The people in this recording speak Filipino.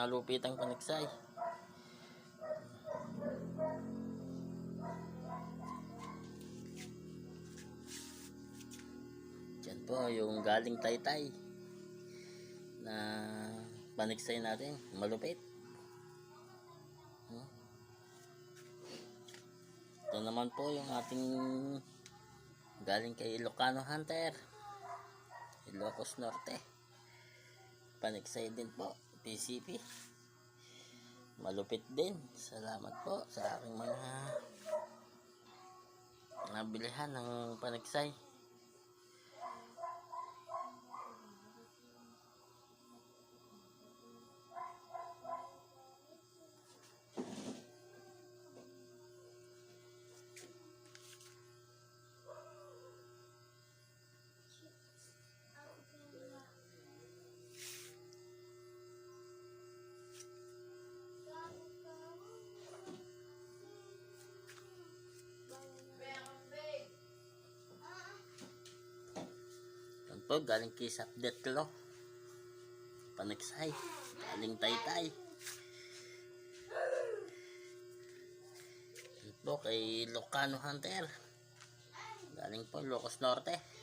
malupitang paniksay. Yan po yung galing Taytay na paniksay natin, malupit. Ito naman po yung ating galing kay Ilocano Hunter, Ilocos Norte, paniksay din po, PCP, malupit din. Salamat po sa aking mga nabilihan ng paniksay. Yan po, galing kay Update Lo, paniksay, galing Taytay. Yan po kay Ilocano Hunter, galing po Ilocos Norte.